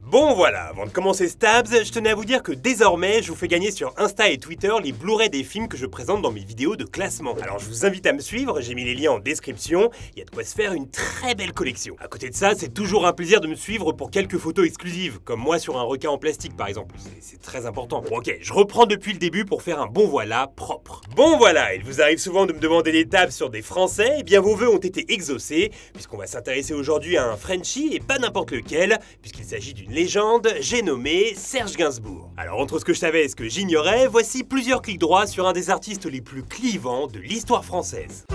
Bon voilà, avant de commencer Stabs, je tenais à vous dire que désormais, je vous fais gagner sur Insta et Twitter les Blu-ray des films que je présente dans mes vidéos de classement. Alors je vous invite à me suivre, j'ai mis les liens en description, il y a de quoi se faire une très belle collection. À côté de ça, c'est toujours un plaisir de me suivre pour quelques photos exclusives, comme moi sur un requin en plastique par exemple, c'est très important. Bon ok, je reprends depuis le début pour faire un bon voilà propre. Bon voilà, il vous arrive souvent de me demander des tabs sur des Français, et bien vos vœux ont été exaucés, puisqu'on va s'intéresser aujourd'hui à un Frenchie et pas n'importe lequel, puisqu'il s'agit d'une légende, j'ai nommé Serge Gainsbourg. Alors entre ce que je savais et ce que j'ignorais, voici plusieurs clics droits sur un des artistes les plus clivants de l'histoire française.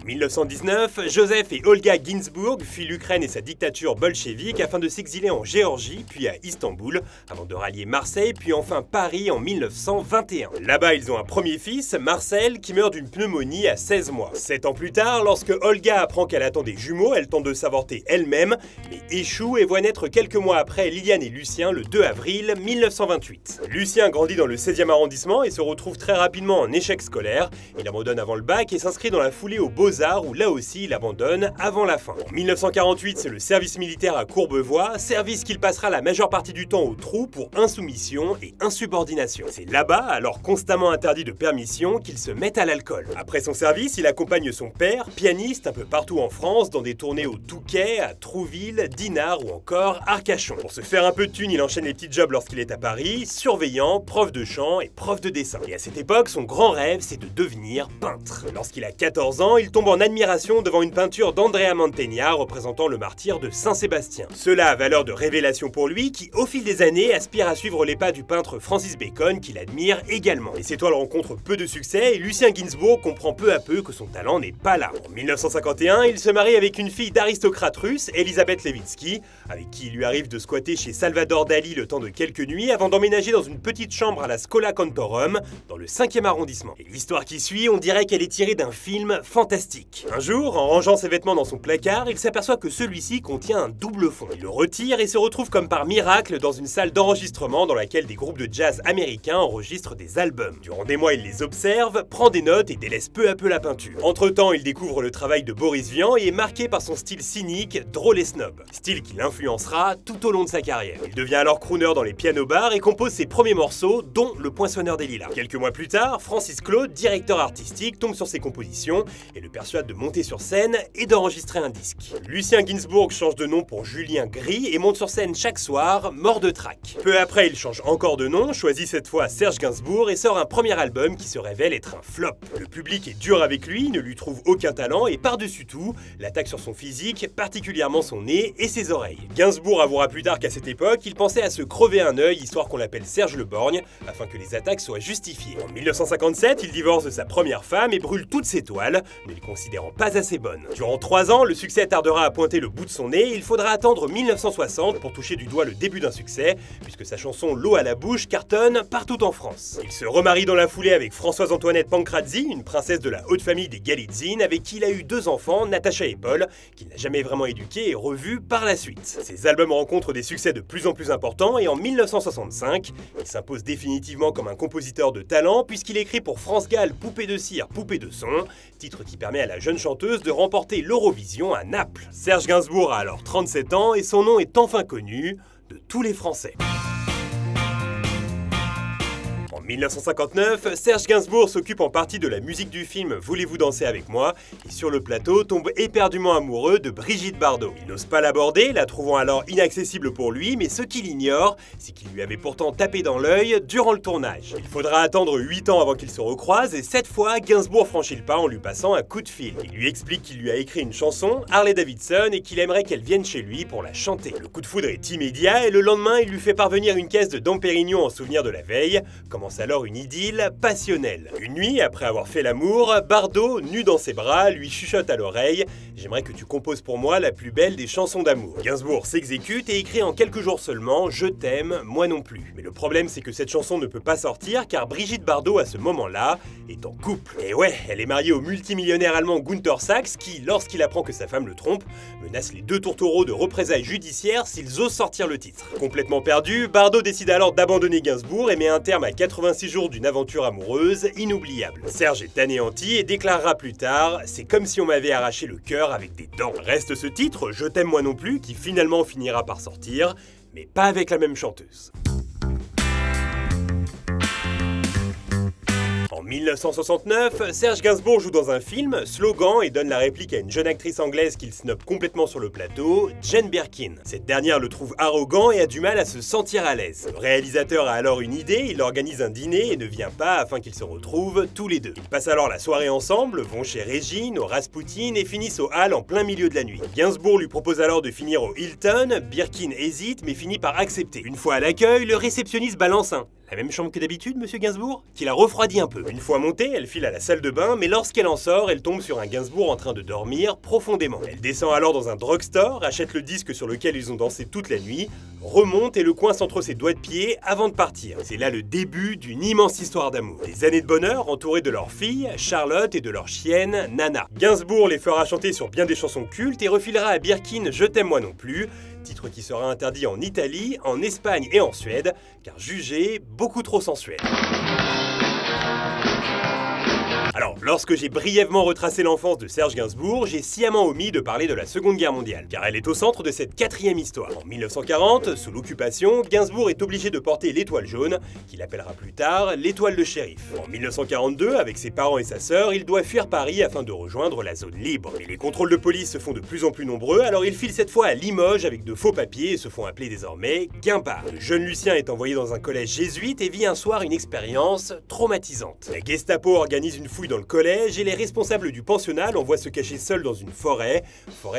En 1919, Joseph et Olga Ginsburg fuient l'Ukraine et sa dictature bolchevique afin de s'exiler en Géorgie, puis à Istanbul, avant de rallier Marseille, puis enfin Paris en 1921. Là-bas, ils ont un premier fils, Marcel, qui meurt d'une pneumonie à 16 mois. 7 ans plus tard, lorsque Olga apprend qu'elle attend des jumeaux, elle tente de s'avorter elle-même, mais échoue et voit naître quelques mois après Liliane et Lucien le 2 avril 1928. Lucien grandit dans le 16e arrondissement et se retrouve très rapidement en échec scolaire. Il abandonne avant le bac et s'inscrit dans la foulée aux Beaux-Arts où là aussi il abandonne avant la fin. En 1948, c'est le service militaire à Courbevoie, service qu'il passera la majeure partie du temps au trou pour insoumission et insubordination. C'est là-bas, alors constamment interdit de permission, qu'il se met à l'alcool. Après son service, il accompagne son père, pianiste un peu partout en France, dans des tournées au Touquet, à Trouville, Dinard ou encore Arcachon. Pour se faire un peu de thunes, il enchaîne les petits jobs lorsqu'il est à Paris, surveillant, prof de chant et prof de dessin. Et à cette époque, son grand rêve, c'est de devenir peintre. Lorsqu'il a 14 ans, il tombe en admiration devant une peinture d'Andrea Mantegna représentant le martyr de Saint-Sébastien. Cela a valeur de révélation pour lui qui, au fil des années, aspire à suivre les pas du peintre Francis Bacon qu'il admire également. Et ces toiles rencontrent peu de succès et Lucien Gainsbourg comprend peu à peu que son talent n'est pas là. En 1951, il se marie avec une fille d'aristocrate russe, Elisabeth Levitsky, avec qui il lui arrive de squatter chez Salvador Dali le temps de quelques nuits avant d'emménager dans une petite chambre à la Schola Cantorum, dans le 5e arrondissement. Et l'histoire qui suit, on dirait qu'elle est tirée d'un film fantastique. Un jour, en rangeant ses vêtements dans son placard, il s'aperçoit que celui-ci contient un double fond. Il le retire et se retrouve comme par miracle dans une salle d'enregistrement dans laquelle des groupes de jazz américains enregistrent des albums. Durant des mois, il les observe, prend des notes et délaisse peu à peu la peinture. Entre-temps, il découvre le travail de Boris Vian et est marqué par son style cynique, drôle et snob. Style qui l'influencera tout au long de sa carrière. Il devient alors crooner dans les piano-bars et compose ses premiers morceaux, dont Le Poinçonneur des Lilas. Quelques mois plus tard, Francis Claude, directeur artistique, tombe sur ses compositions et le persuade de monter sur scène et d'enregistrer un disque. Lucien Gainsbourg change de nom pour Julien Gris et monte sur scène chaque soir, mort de trac. Peu après, il change encore de nom, choisit cette fois Serge Gainsbourg et sort un premier album qui se révèle être un flop. Le public est dur avec lui, ne lui trouve aucun talent et par-dessus tout, l'attaque sur son physique, particulièrement son nez et ses oreilles. Gainsbourg avouera plus tard qu'à cette époque, il pensait à se crever un œil histoire qu'on l'appelle Serge le Borgne, afin que les attaques soient justifiées. En 1957, il divorce de sa première femme et brûle toutes ses toiles, ne les considérant pas assez bonnes. Durant 3 ans, le succès tardera à pointer le bout de son nez et il faudra attendre 1960 pour toucher du doigt le début d'un succès, puisque sa chanson L'eau à la bouche cartonne partout en France. Il se remarie dans la foulée avec Françoise-Antoinette Pancrazzi, une princesse de la haute famille des Galitzine, avec qui il a eu 2 enfants, Natacha et Paul, qu'il n'a jamais vraiment éduqué et revu par la suite. Ses albums rencontrent des succès de plus en plus importants et en 1965, il s'impose définitivement comme un compositeur de talent puisqu'il écrit pour France Gall Poupée de cire, Poupée de son, titre qui permet à la jeune chanteuse de remporter l'Eurovision à Naples. Serge Gainsbourg a alors 37 ans et son nom est enfin connu de tous les Français. En 1959, Serge Gainsbourg s'occupe en partie de la musique du film Voulez-vous danser avec moi et sur le plateau tombe éperdument amoureux de Brigitte Bardot. Il n'ose pas l'aborder, la trouvant alors inaccessible pour lui, mais ce qu'il ignore, c'est qu'il lui avait pourtant tapé dans l'œil durant le tournage. Il faudra attendre 8 ans avant qu'ils se recroisent et cette fois, Gainsbourg franchit le pas en lui passant un coup de fil. Il lui explique qu'il lui a écrit une chanson, Harley Davidson, et qu'il aimerait qu'elle vienne chez lui pour la chanter. Le coup de foudre est immédiat et le lendemain, il lui fait parvenir une caisse de Dom Pérignon en souvenir de la veille. Commence alors une idylle passionnelle. Une nuit, après avoir fait l'amour, Bardot, nu dans ses bras, lui chuchote à l'oreille « J'aimerais que tu composes pour moi la plus belle des chansons d'amour ». Gainsbourg s'exécute et écrit en quelques jours seulement « Je t'aime, moi non plus ». Mais le problème, c'est que cette chanson ne peut pas sortir car Brigitte Bardot, à ce moment-là, est en couple. Et ouais, elle est mariée au multimillionnaire allemand Günther Sachs qui, lorsqu'il apprend que sa femme le trompe, menace les 2 tourtereaux de représailles judiciaires s'ils osent sortir le titre. Complètement perdu, Bardot décide alors d'abandonner Gainsbourg et met un terme à 90 86 jours d'une aventure amoureuse inoubliable. Serge est anéanti et déclarera plus tard « C'est comme si on m'avait arraché le cœur avec des dents ». Reste ce titre, Je t'aime moi non plus, qui finalement finira par sortir, mais pas avec la même chanteuse. En 1969, Serge Gainsbourg joue dans un film, Slogan, et donne la réplique à une jeune actrice anglaise qu'il snobe complètement sur le plateau, Jane Birkin. Cette dernière le trouve arrogant et a du mal à se sentir à l'aise. Le réalisateur a alors une idée, il organise un dîner et ne vient pas afin qu'ils se retrouvent tous les deux. Ils passent alors la soirée ensemble, vont chez Régine, au Rasputin et finissent au Hall en plein milieu de la nuit. Gainsbourg lui propose alors de finir au Hilton, Birkin hésite mais finit par accepter. Une fois à l'accueil, le réceptionniste balance un « La même chambre que d'habitude, monsieur Gainsbourg ?» qui la refroidit un peu. Une fois montée, elle file à la salle de bain, mais lorsqu'elle en sort, elle tombe sur un Gainsbourg en train de dormir profondément. Elle descend alors dans un drugstore, achète le disque sur lequel ils ont dansé toute la nuit, remonte et le coince entre ses doigts de pied avant de partir. C'est là le début d'une immense histoire d'amour. Des années de bonheur entourées de leur fille, Charlotte, et de leur chienne, Nana. Gainsbourg les fera chanter sur bien des chansons cultes et refilera à Birkin Je t'aime moi non plus, titre qui sera interdit en Italie, en Espagne et en Suède, car jugé beaucoup trop sensuel. Alors, lorsque j'ai brièvement retracé l'enfance de Serge Gainsbourg, j'ai sciemment omis de parler de la Seconde Guerre mondiale, car elle est au centre de cette quatrième histoire. En 1940, sous l'occupation, Gainsbourg est obligé de porter l'étoile jaune, qu'il appellera plus tard l'étoile de shérif. En 1942, avec ses parents et sa sœur, il doit fuir Paris afin de rejoindre la zone libre. Mais les contrôles de police se font de plus en plus nombreux, alors il file cette fois à Limoges avec de faux papiers et se font appeler désormais Guimpard. Le jeune Lucien est envoyé dans un collège jésuite et vit un soir une expérience traumatisante. La Gestapo organise une fouille dans le collège et les responsables du pensionnat l'envoient se cacher seul dans une forêt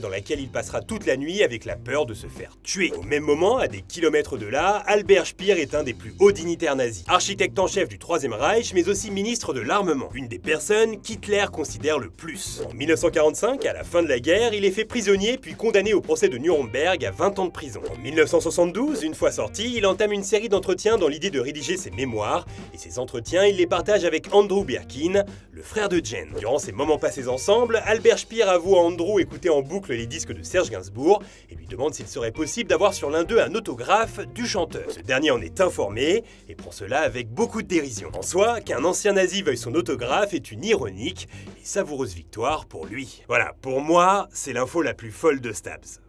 dans laquelle il passera toute la nuit avec la peur de se faire tuer. Au même moment, à des kilomètres de là, Albert Speer est un des plus hauts dignitaires nazis, architecte en chef du Troisième Reich, mais aussi ministre de l'armement, une des personnes qu'Hitler considère le plus. En 1945, à la fin de la guerre, il est fait prisonnier puis condamné au procès de Nuremberg à 20 ans de prison. En 1972, une fois sorti, il entame une série d'entretiens dans l'idée de rédiger ses mémoires, et ces entretiens, il les partage avec Andrew Birkin, le frère de Jane. Durant ces moments passés ensemble, Albert Speer avoue à Andrew écouter en boucle les disques de Serge Gainsbourg et lui demande s'il serait possible d'avoir sur l'un d'eux un autographe du chanteur. Ce dernier en est informé et prend cela avec beaucoup de dérision. En soi, qu'un ancien nazi veuille son autographe est une ironique et savoureuse victoire pour lui. Voilà, pour moi, c'est l'info la plus folle de Stabs.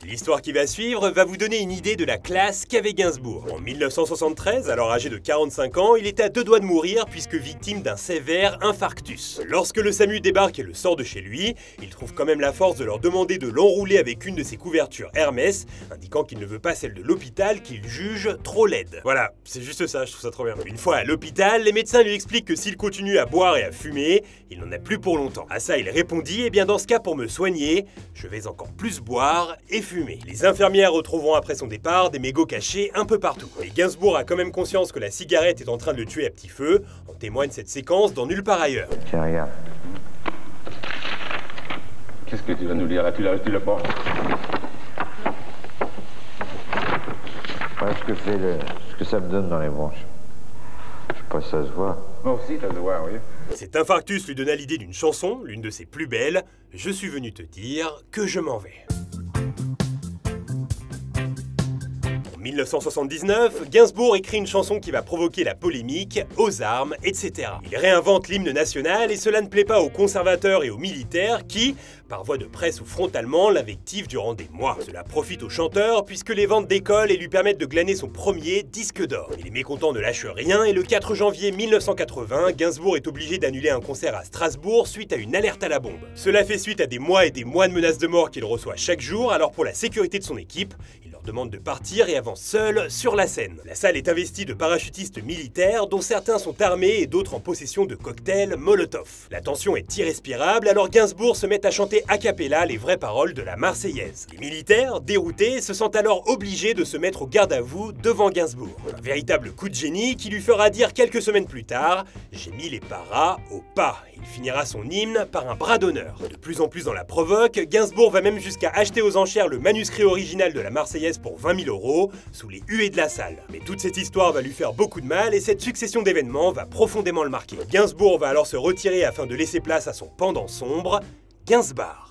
L'histoire qui va suivre va vous donner une idée de la classe qu'avait Gainsbourg. En 1973, alors âgé de 45 ans, il était à 2 doigts de mourir puisque victime d'un sévère infarctus. Lorsque le SAMU débarque et le sort de chez lui, il trouve quand même la force de leur demander de l'enrouler avec une de ses couvertures Hermès, indiquant qu'il ne veut pas celle de l'hôpital qu'il juge trop laide. Voilà, c'est juste ça, je trouve ça trop bien. Une fois à l'hôpital, les médecins lui expliquent que s'il continue à boire et à fumer, il n'en a plus pour longtemps. À ça, il répondit « Eh bien dans ce cas, pour me soigner, je vais encore plus boire et fumer ». Les infirmières retrouveront après son départ des mégots cachés un peu partout. Mais Gainsbourg a quand même conscience que la cigarette est en train de le tuer à petit feu, en témoigne cette séquence dans Nulle part ailleurs. Tiens, regarde. Qu'est-ce que tu vas nous lire là? Tu l'as pas? Voilà ce que ça me donne dans les bronches. Je sais pas si ça se voit. Moi aussi, ça se voit, oui. Cet infarctus lui donna l'idée d'une chanson, l'une de ses plus belles, « Je suis venu te dire que je m'en vais ». En 1979, Gainsbourg écrit une chanson qui va provoquer la polémique, aux armes, etc. Il réinvente l'hymne national et cela ne plaît pas aux conservateurs et aux militaires qui, par voie de presse ou frontalement, l'invectivent durant des mois. Cela profite au chanteur puisque les ventes décollent et lui permettent de glaner son premier disque d'or. Mais les mécontents ne lâchent rien et le 4 janvier 1980, Gainsbourg est obligé d'annuler un concert à Strasbourg suite à une alerte à la bombe. Cela fait suite à des mois et des mois de menaces de mort qu'il reçoit chaque jour, alors pour la sécurité de son équipe, il leur demande de partir et avance seul sur la scène. La salle est investie de parachutistes militaires dont certains sont armés et d'autres en possession de cocktails Molotov. La tension est irrespirable, alors Gainsbourg se met à chanter a cappella les vraies paroles de la Marseillaise. Les militaires, déroutés, se sentent alors obligés de se mettre au garde-à-vous devant Gainsbourg. Un véritable coup de génie qui lui fera dire quelques semaines plus tard « J'ai mis les paras au pas ». Il finira son hymne par un bras d'honneur. De plus en plus dans la provoque, Gainsbourg va même jusqu'à acheter aux enchères le manuscrit original de la Marseillaise pour 20 000 € sous les huées de la salle. Mais toute cette histoire va lui faire beaucoup de mal et cette succession d'événements va profondément le marquer. Gainsbourg va alors se retirer afin de laisser place à son pendant sombre, Gainsbar.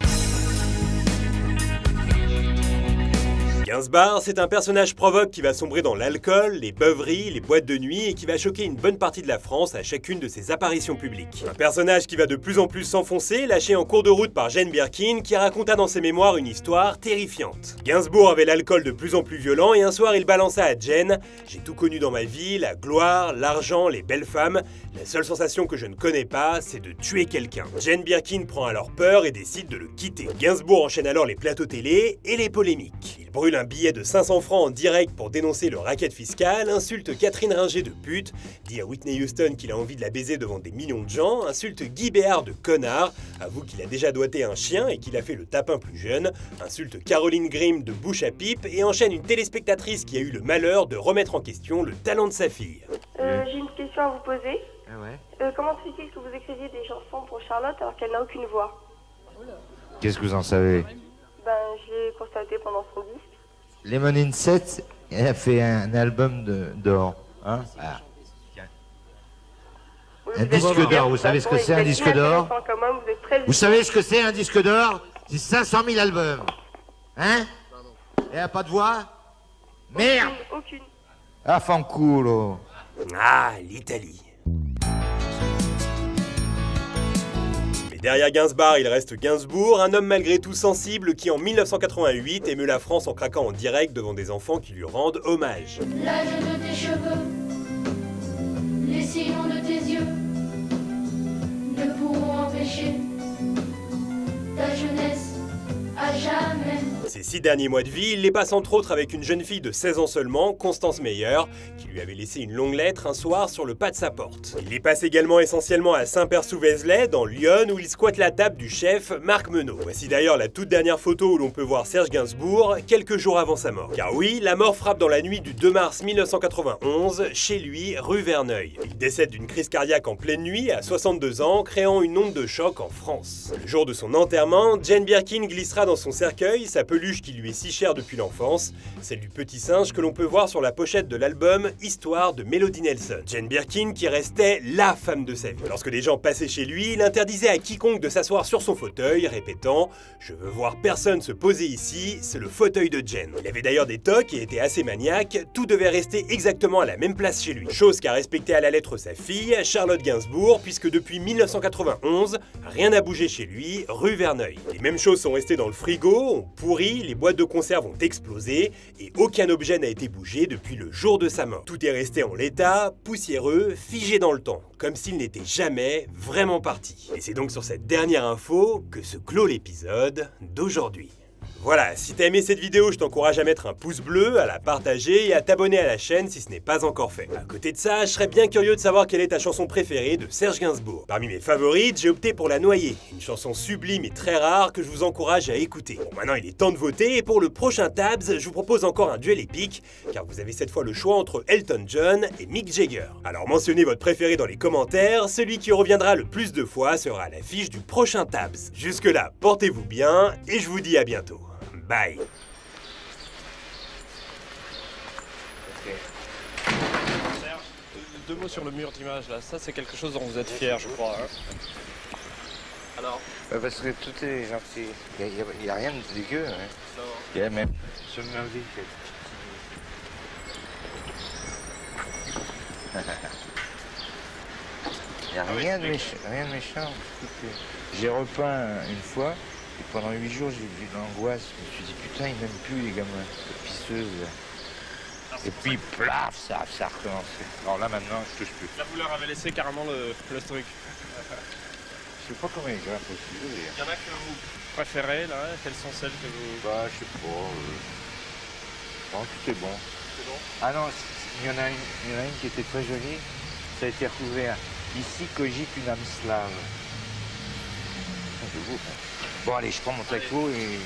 Gainsbourg, c'est un personnage provoque qui va sombrer dans l'alcool, les beuveries, les boîtes de nuit et qui va choquer une bonne partie de la France à chacune de ses apparitions publiques. Un personnage qui va de plus en plus s'enfoncer, lâché en cours de route par Jane Birkin qui raconta dans ses mémoires une histoire terrifiante. Gainsbourg avait l'alcool de plus en plus violent et un soir il balança à Jane « J'ai tout connu dans ma vie, la gloire, l'argent, les belles femmes. La seule sensation que je ne connais pas, c'est de tuer quelqu'un. » Jane Birkin prend alors peur et décide de le quitter. Gainsbourg enchaîne alors les plateaux télé et les polémiques. Il brûle un billet de 500 francs en direct pour dénoncer le racket fiscal, insulte Catherine Ringer de pute, dit à Whitney Houston qu'il a envie de la baiser devant des millions de gens, insulte Guy Béard de connard, avoue qu'il a déjà doigté un chien et qu'il a fait le tapin plus jeune, insulte Caroline Grimm de bouche à pipe et enchaîne une téléspectatrice qui a eu le malheur de remettre en question le talent de sa fille. J'ai une question à vous poser. Ah ouais. Comment se fait-il que vous écriviez des chansons pour Charlotte alors qu'elle n'a aucune voix? Qu'est-ce que vous en savez? Ben, je l'ai constaté pendant son disque. Lemonade 7, elle a fait un album d'or. Hein? Ah. Un disque d'or, vous savez ce que c'est un disque d'or? Vous savez ce que c'est un disque d'or? C'est 500 000 albums. Hein? Elle a pas de voix? Merde! Aucune. Ah, fanculo. Ah, l'Italie. Derrière Gainsbourg, il reste Gainsbourg, un homme malgré tout sensible qui en 1988 émeut la France en craquant en direct devant des enfants qui lui rendent hommage. L'âge de tes cheveux, les sillons de tes yeux ne pourront empêcher ta jeunesse à jamais. Ces 6 derniers mois de vie, il les passe entre autres avec une jeune fille de 16 ans seulement, Constance Meyer, qui lui avait laissé une longue lettre un soir sur le pas de sa porte. Il les passe également essentiellement à Saint-Père-sous-Vézelay, dans Lyon, où il squatte la table du chef Marc Menot. Voici d'ailleurs la toute dernière photo où l'on peut voir Serge Gainsbourg, quelques jours avant sa mort. Car oui, la mort frappe dans la nuit du 2 mars 1991, chez lui, rue Verneuil. Il décède d'une crise cardiaque en pleine nuit, à 62 ans, créant une onde de choc en France. Le jour de son enterrement, Jane Birkin glissera dans son cercueil sa peluche qui lui est si chère depuis l'enfance, celle du petit singe que l'on peut voir sur la pochette de l'album Histoire de Melody Nelson. Jane Birkin qui restait LA femme de sa vie. Lorsque des gens passaient chez lui, il interdisait à quiconque de s'asseoir sur son fauteuil, répétant « Je veux voir personne se poser ici, c'est le fauteuil de Jane ». Il avait d'ailleurs des tocs et était assez maniaque, tout devait rester exactement à la même place chez lui. Chose qu'a respecté à la lettre sa fille, Charlotte Gainsbourg, puisque depuis 1991, rien n'a bougé chez lui, rue Verneuil. Les mêmes choses sont restées dans le frigo, ont pourri, les boîtes de conserve ont explosé et aucun objet n'a été bougé depuis le jour de sa mort. Tout est resté en l'état, poussiéreux, figé dans le temps, comme s'il n'était jamais vraiment parti. Et c'est donc sur cette dernière info que se clôt l'épisode d'aujourd'hui. Voilà, si t'as aimé cette vidéo, je t'encourage à mettre un pouce bleu, à la partager et à t'abonner à la chaîne si ce n'est pas encore fait. À côté de ça, je serais bien curieux de savoir quelle est ta chanson préférée de Serge Gainsbourg. Parmi mes favorites, j'ai opté pour La Noyée, une chanson sublime et très rare que je vous encourage à écouter. Bon, maintenant il est temps de voter et pour le prochain Tabs, je vous propose encore un duel épique, car vous avez cette fois le choix entre Elton John et Mick Jagger. Alors mentionnez votre préféré dans les commentaires, celui qui reviendra le plus de fois sera à l'affiche du prochain Tabs. Jusque là, portez-vous bien et je vous dis à bientôt. Bye. Serge, 2 mots sur le mur d'image là, ça c'est quelque chose dont vous êtes fier je crois. Hein. Alors Parce que tout est gentil, il n'y a rien de dégueu. Hein. Il y a même ce merveilleux. Il n'y a rien de méchant. J'ai repeint une fois. Et pendant 8 jours, j'ai eu de l'angoisse. Je me suis dit, putain, ils m'aiment plus, les gamins. Pisseuses. Et puis, plaf, ça a recommencé. Alors là, maintenant, je touche plus. Là, vous leur avez laissé carrément le truc. Je sais pas combien il grimpe aussi. Il y en a que vous préférez, là. Quelles sont celles que vous... Bah, je sais pas. Bon, tout est bon. C'est bon. Ah non, il y en a une qui était très jolie. Ça a été recouvert. Ici cogite une âme slave. C'est beau, hein. Bon, allez, je prends mon taco et...